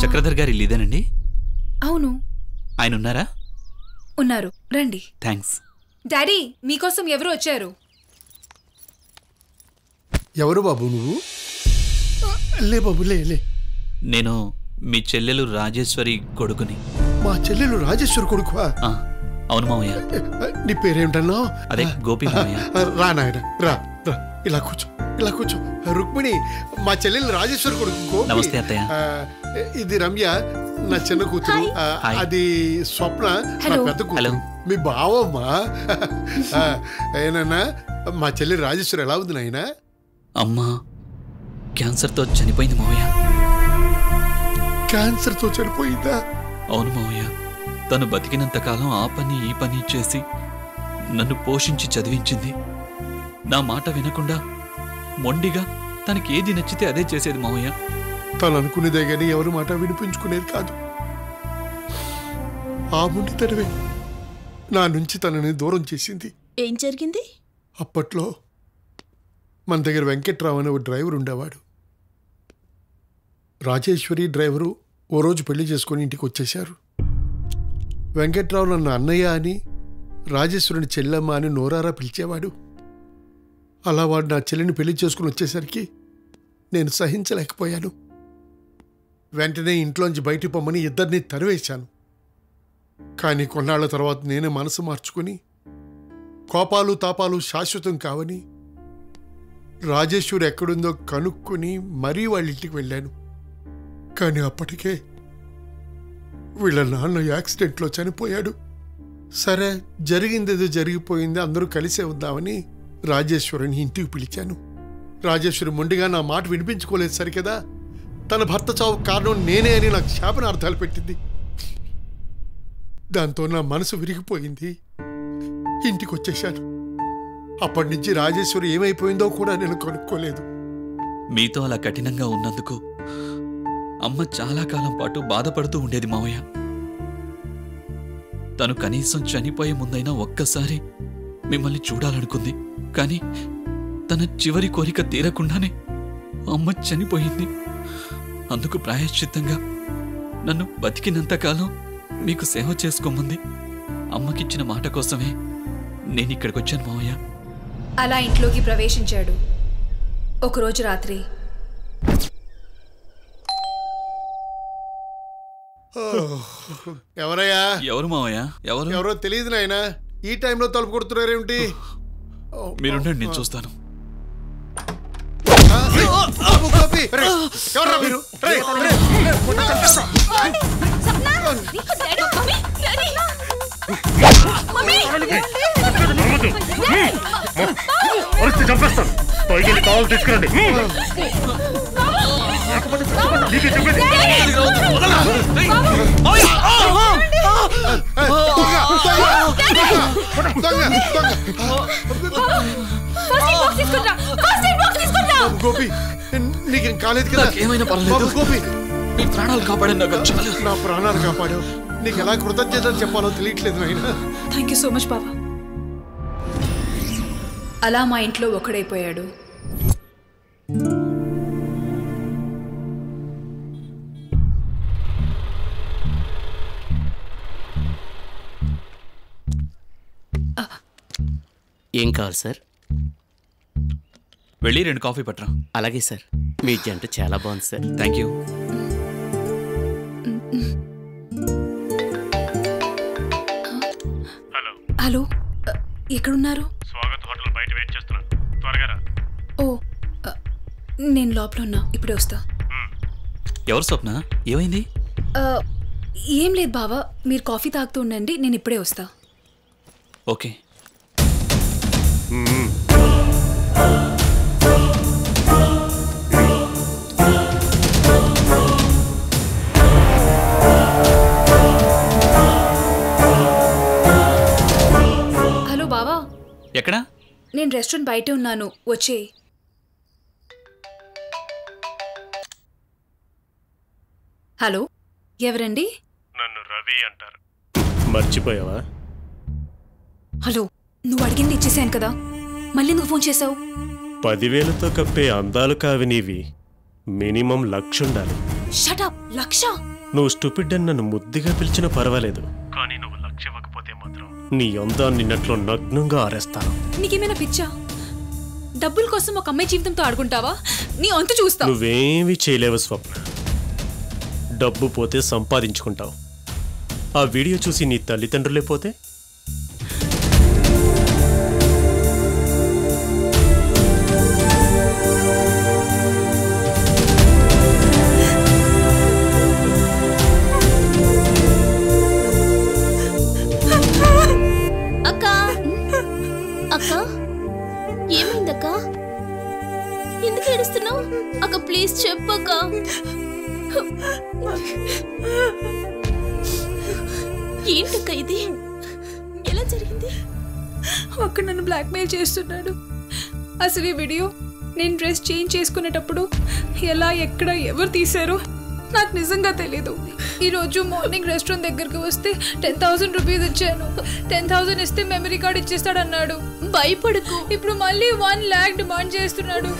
చక్రధర్ గారి ఇల్లేదేనండి? అవును. ఆయన ఉన్నారా? ఉన్నారు, రండి. థ్యాంక్స్. డాడీ, మీకోసం ఎవరు వచ్చారు? ఎవరు బాబు నువ్వు? లే బాబు లే. నేను మీ చెల్లెలు రాజేశ్వరి కొడుకుని. మా చెల్లెలు రాజేశ్వరి కొడుకువా? అవును మామయ్య. నీ పేరేమిటన్నా? అదే గోపి మామయ్య. రా నాయన రా. ఇలా కూర్చో. రుక్మిణి మా చెల్లెలు రాజేశ్వరి కొడుకు. నమస్తే అత్తయ్య. ఇది రమ్య, నా చిన్న కూతురు. అది స్వప్న, నా పెద్ద కూతురు. మీ బావమ్మా. ఏనన్నా మా చెల్లెలు రాజేశ్వరి ఎలా ఉంది నాయన? అమ్మా క్యాన్సర్తో చనిపోయింది మావయ్య. క్యాన్సర్తో చనిపోయిందా? అవును మావయ్య. తను బతికినంతకాలం ఆ పని ఈ పని చేసి నన్ను పోషించి చదివించింది. నా మాట వినకుండా మొండిగా తనకి ఏది నచ్చితే అదే చేసేది మావయ్య. తను అనుకునేదే గానీ ఎవరి మాట వినిపించుకునేది కాదు. ఆ మొండితనమే నా నుంచి తనని దూరం చేసింది. ఏం జరిగింది? అప్పట్లో మన దగ్గర వెంకట్రావు అనే ఓ డ్రైవర్ ఉండేవాడు. రాజేశ్వరి డ్రైవరు ఓ రోజు పెళ్లి చేసుకుని ఇంటికి వచ్చేశారు. వెంకట్రావు నన్ను అన్నయ్య అని, రాజేశ్వరిని చెల్లెమ్మ అని నోరారా పిలిచేవాడు. అలా వాడు నా చెల్లిని పెళ్లి చేసుకుని వచ్చేసరికి నేను సహించలేకపోయాను. వెంటనే ఇంట్లోంచి బయటికి పొమ్మని ఇద్దరిని తరివేశాను. కానీ కొన్నాళ్ల తర్వాత నేనే మనసు మార్చుకుని కోపాలు తాపాలు శాశ్వతం కావని రాజేశ్వరి ఎక్కడుందో కనుక్కుని మరీ వాళ్ళ ఇంటికి వెళ్ళాను. కానీ అప్పటికే వీళ్ళ నాన్న యాక్సిడెంట్లో చనిపోయాడు. సరే, జరిగిందేదో జరిగిపోయింది, అందరూ కలిసే వద్దామని రాజేశ్వరిని ఇంటికి పిలిచాను. రాజేశ్వరి మొండిగా నా మాట వినిపించుకోలేదు సరికదా. తన భర్త చావు కారణం నేనే అని నాకు శాపనార్థాలు పెట్టింది. దాంతో నా మనసు విరిగిపోయింది. ఇంటికి వచ్చేశాను. అప్పటి నుంచి రాజేశ్వరి ఏమైపోయిందో కూడా నేను కనుక్కోలేదు. మీతో అలా కఠినంగా ఉన్నందుకు అమ్మ చాలా కాలం పాటు బాధపడుతూ ఉండేది మావయ్య. తను కనీసం చనిపోయే ముందైనా ఒక్కసారి మిమ్మల్ని చూడాలనుకుంది. కానీ తన చివరి కోరిక తీరకుండానే అమ్మ చనిపోయింది. అందుకు ప్రాయశ్చిత్తంగా నన్ను బతికినంతకాలం మీకు సేవ చేసుకోమంది. అమ్మకిచ్చిన మాట కోసమే నేనిక్కడికి వచ్చాను మావయ్య. అలా ఇంట్లోకి ప్రవేశించాడు. ఒకరోజు రాత్రి ఎవరయ్యా? ఎవరు మావయ్య? ఎవరో తెలియదు నాయనా. ఈ టైంలో తలుపు కొడుతున్నారేమిటి? మీరుండండి, నేను చూస్తాను. చంపేస్తాను. కావాలి తీసుకురండి. గోపి, నీకేం కాలేదు కదా? ఏమైనా పర్లేదు గోపి, నీ ప్రాణాలు కాపాడండి. నాకు చాలు. నా ప్రాణాలు కాపాడావు. నీకు ఎలా కృతజ్ఞతలు చెప్పాలో తెలియట్లేదు నాయనా. థ్యాంక్ యూ సో మచ్ బాబా. అలా మా ఇంట్లో ఒక్కడైపోయాడు. ఏం కావాలి సార్? వెళ్ళి 2 కాఫీ పట్టరా. అలాగే సార్. మీ జంట చాలా బాగుంది సార్. Thank you. హలో, ఎక్కడున్నారు? స్వాగత్ హోటల్ బయట వెయిట్ చేస్తున్నాను. త్వరగా రా. ఓ, నేను లోపల ఉన్నా, ఇప్పుడే వస్తా. ఎవరు స్వప్న? ఏమైంది? ఏం లేదు బావా, మీరు కాఫీ తాగుతూ ఉండండి, నేను ఇప్పుడే వస్తా. ఓకే. హలో బావా. ఎక్కడా? నేను రెస్టారెంట్ బయటే ఉన్నాను, వచ్చే. హలో, ఎవరండి? నన్ను రవి అంటారు. మర్చిపోయావా? హలో, నువ్వు అడిగింది ఇచ్చేసాను కదా, మళ్ళీ నువ్వు ఫోన్ చేసావు. 10,000తో కప్పే అందాలు కావి నీవి. మినిమం 1,00,000 ఉండాలి. షట్ అప్ లక్ష. నువ్వు స్టూపిడ్ అని నన్ను ముద్దుగా పిలిచినా పర్వాలేదు, కానీ నువ్వు లక్ష ఇవ్వకపోతే మాత్రం నీ అందాన్ని నెట్లో నగ్నంగా ఆరేస్తాను. నీకేమైనా పిచ్చా? డబ్బుల కోసం ఒక అమ్మాయి జీవితంతో ఆడుకుంటావా? నీ అంతు చూస్తా. నువ్వేమీ చేయలేవు స్వప్న. డబ్బు పోతే సంపాదించుకుంటావు. ఆ వీడియో చూసి నీ తల్లిదండ్రులే పోతే? అక్క ఏమైందక్క? ఎందుకు ఏడుస్తున్నావు అక్క? ప్లీజ్ చెప్పక్క. ఏంటక్క ఇది? ఎలా జరిగింది? అక్కడ నన్ను బ్లాక్మెయిల్ చేస్తున్నాడు. అసలు ఈ వీడియో నేను డ్రెస్ చేంజ్ చేసుకునేటప్పుడు ఎలా ఎక్కడ ఎవరు తీశారో నాకు నిజంగా తెలీదు. ఈరోజు మార్నింగ్ రెస్టారెంట్ దగ్గరికి వస్తే 10,000 రూపీస్ ఇచ్చాను. 10,000 ఇస్తే మెమరీ కార్డ్ ఇచ్చేస్తాడన్నాడు. భయపడకు. ఇప్పుడు మళ్ళీ 1 lakh డిమాండ్ చేస్తున్నాడు.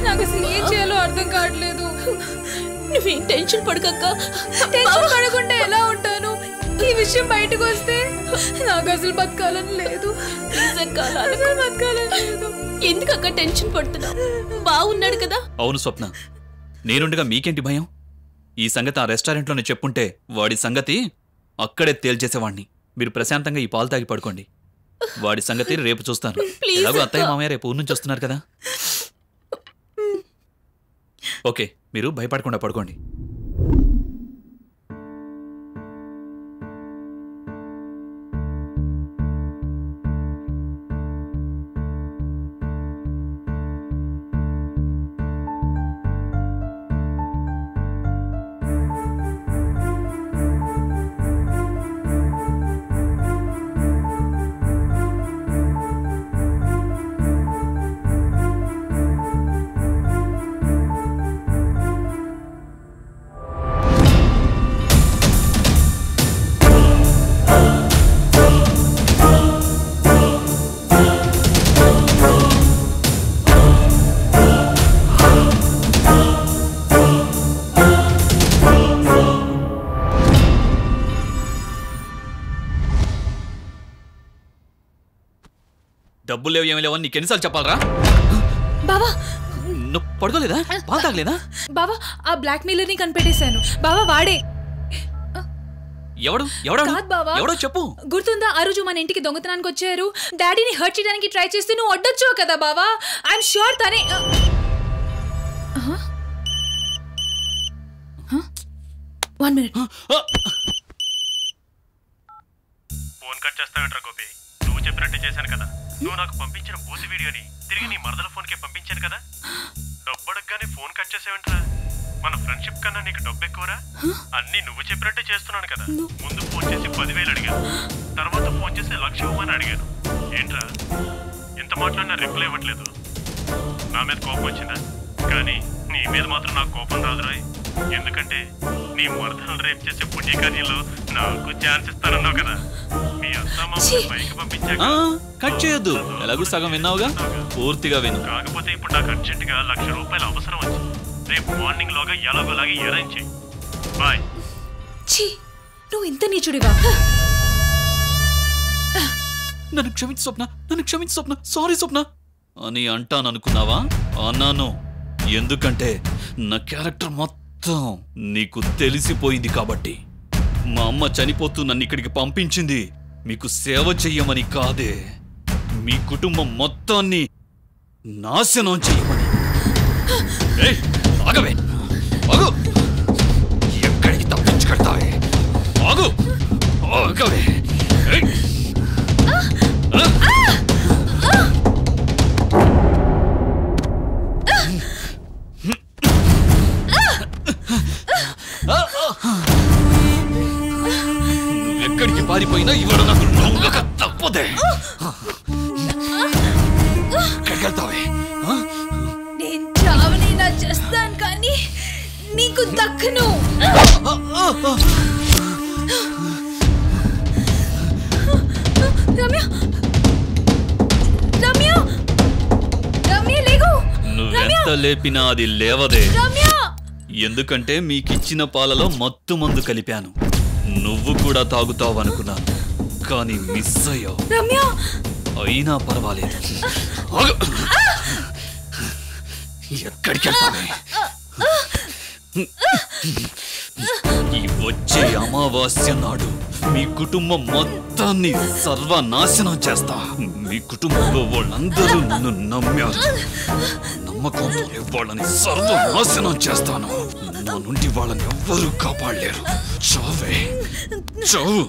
నాకు అసలు ఏం చేయాలో అర్థం కావట్లేదు. నువ్వేం టెన్షన్ పడకక్క. టెన్షన్ పడకుండా ఎలా ఉంటాను? ఈ విషయం బయటకు వస్తే నాకు అసలు బతకాలని లేదు. బతకాలని లేదు. ఎందుకక్క టెన్షన్ పడుతున్నా? బాగున్నాడు కదా? అవును స్వప్న, నేనుండగా మీకేంటి భయం? ఈ సంగతి ఆ రెస్టారెంట్లోనే చెప్పుంటే వాడి సంగతి అక్కడే తేల్చేసేవాణ్ణి. మీరు ప్రశాంతంగా ఈ పాలు తాగి పడుకోండి. వాడి సంగతి రేపు చూస్తాను. ఎలాగో అత్తయ్య మామయ్య రేపు ఊరు నుంచి వస్తున్నారు కదా. ఓకే, మీరు భయపడకుండా పడుకోండి. డబ్బులు లేవు ఏమి లేవని నీకెన్నిసార్లు చెప్పాలరా? బావా నువ్వు పడుకోలేదా? పాలు తాగలేదా? బావా ఆ బ్లాక్ మెయిలర్ ని కనిపెట్టేశాను. బావా వాడే. ఎవడు ఎవడు కాదు బావా. ఎవడో చెప్పు. గుర్తుందా ఆ రోజు మన ఇంటికి దొంగతనానికి వచ్చారు? డాడీని హర్ట్ చేయడానికి ట్రై చేస్తే నువ్వు అడ్డొచ్చావు కదా బావా. ఐఎమ్ ష్యూర్ తనే. One minute. ఫోన్ కట్ చేస్తావేంట్రా గోపి? నువ్వు చెప్పినట్టే చేశాను కదా. నువ్వు నాకు పంపించిన బూత్ వీడియోని తిరిగి నీ మరదల ఫోన్కే పంపించాను కదా. డబ్బు అడగగానే ఫోన్ కట్ చేసావేంట్రా? మన ఫ్రెండ్షిప్ కన్నా నీకు డబ్బు ఎక్కువరా? అన్నీ నువ్వు చెప్పినట్టే చేస్తున్నాను కదా. ముందు ఫోన్ చేసి 10,000 అడిగాను, తర్వాత ఫోన్ చేసి 1,00,000 ఇవ్వమని అడిగాను. ఏంట్రా ఎంత మాట్లాడినా రిప్లై ఇవ్వట్లేదు? నా మీద కోపం వచ్చిందా? కానీ నీ మీద మాత్రం నాకు కోపం రాదురాయ్. ఎందుకంటే నీ మరదలు రేపు చేసే పుణ్యకార్యంలో నాకు ఛాన్స్ ఇస్తానన్నావు కదా. మీ అత్తమ్మ పైకి పంపించాక కట్ చేయొద్దు. ఎలాగూ సగం విన్నావుగా, పూర్తిగా విను. కాకపోతే ఇప్పుడు నాకు అర్జెంటుగా 1,00,000 రూపాయలు అవసరం వచ్చింది. రేపు మార్నింగ్ లోగా ఎలాగోలాగి అరేంజ్ చేయి. బాయ్. ఛీ, నువ్వు ఇంత నీచుడివా? నన్ను క్షమించు స్వప్న, నన్ను క్షమించు స్వప్న, సారీ స్వప్న అని అంటాననుకున్నావా? అన్నాను. ఎందుకంటే నా క్యారెక్టర్ మొత్తం నీకు తెలిసిపోయింది కాబట్టి. మా అమ్మ చనిపోతూ నన్ను ఇక్కడికి పంపించింది మీకు సేవ చెయ్యమని కాదే, మీ కుటుంబం మొత్తాన్ని నాశనం చెయ్యమని. ఆగవే, ఆగు. ఎక్కడికి తప్పించుకెడతావే? ఆగు, ఆగవే. ఎక్కడికి పారిపోయినా ఇవాళ నాకు లొంగక తప్పదే. ఎక్కడికి వెళ్తావే? నేను చావనైనా చేస్తాను కానీ నీకు దక్కను. రమ్య, రమ్య, రమ్య లేగు. నువ్వెంత లేపినా అది లేవదే. రమ్య, ఎందుకంటే మీకిచ్చిన పాలలో మత్తు మందు కలిపాను. నువ్వు కూడా తాగుతావనుకున్నాను, కానీ మిస్ అయ్యావు. రమ్య, అయినా పర్వాలేదు. ఆగు. ఎక్కడికి వెళ్తావే? ఈ వచ్చే అమావాస్య నాడు మీ కుటుంబం మొత్తాన్ని సర్వనాశనం చేస్తా. మీ కుటుంబంలో వాళ్ళందరూ నన్ను నమ్మారు. నమ్మకంతోనే వాళ్ళని సర్వనాశనం చేస్తాను. నా నుండి వాళ్ళని ఎవ్వరూ కాపాడలేరు. చావే, చావు.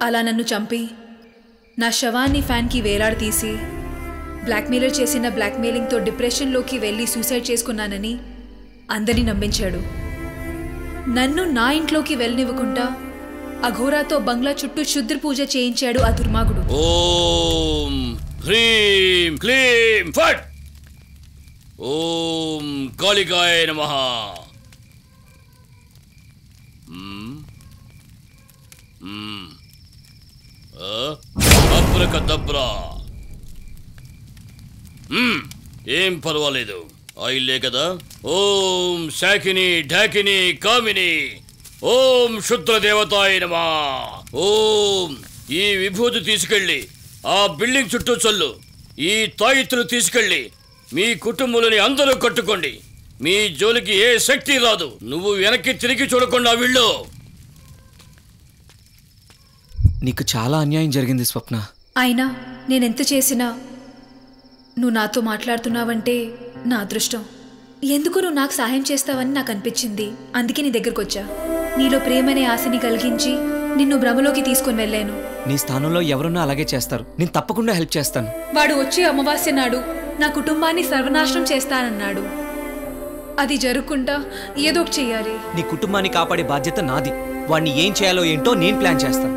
అలా నన్ను చంపి నా శవాన్ని ఫ్యాన్కి వేలాడదీసి బ్లాక్మెయిలర్ చేసిన బ్లాక్మెయిలింగ్తో డిప్రెషన్లోకి వెళ్ళి సూసైడ్ చేసుకున్నానని అందరినీ నమ్మించాడు. నన్ను నా ఇంట్లోకి వెళ్ళనివ్వకుండా అఘోరాతో బంగ్లా చుట్టూ క్షుద్ర పూజ చేయించాడు ఆ దుర్మార్గుడు. ఓం హ్రీం క్లీం ఫట్. ఓం కాళికాయ నమః. అబ్రకదబ్రా. ఏం పర్వాలేదు, ఆయిల్లే కదా. ఓం శాకిని ఢాకిని కామిని. ఓం శుద్ర దేవతాయ నమః. ఓం ఈ విభూతి తీసుకెళ్ళి ఆ బిల్డింగ్ చుట్టూ చల్లు. ఈ తాయిత్తులు తీసుకెళ్ళి మీ కుటుంబాలని అందరూ కట్టుకోండి. మీ జోలికి ఏ శక్తి రాదు. నువ్వు వెనక్కి తిరిగి చూడకుండా వీళ్ళు. నీకు చాలా అన్యాయం జరిగింది స్వప్న. అయినా నేనెంత చేసినా నువ్వు నాతో మాట్లాడుతున్నావంటే నా అదృష్టం. ఎందుకు నువ్వు నాకు సహాయం చేస్తావని నాకు అనిపించింది. అందుకే నీ దగ్గరకు వచ్చా. నీలో ప్రేమనే ఆశని కలిగించి నిన్ను భ్రమలోకి తీసుకొని వెళ్ళాను. నీ స్థానంలో ఎవరున్నా అలాగే చేస్తారు. నేను తప్పకుండా హెల్ప్ చేస్తాను. వాడు వచ్చే అమావాస్య నాడు నా కుటుంబాన్ని సర్వనాశనం చేస్తానన్నాడు. అది జరగకుండా ఏదో ఒకటి చెయ్యాలి. నీ కుటుంబాన్ని కాపాడే బాధ్యత నాది. వాడిని ఏం చేయాలో ఏంటో నేను ప్లాన్ చేస్తాను.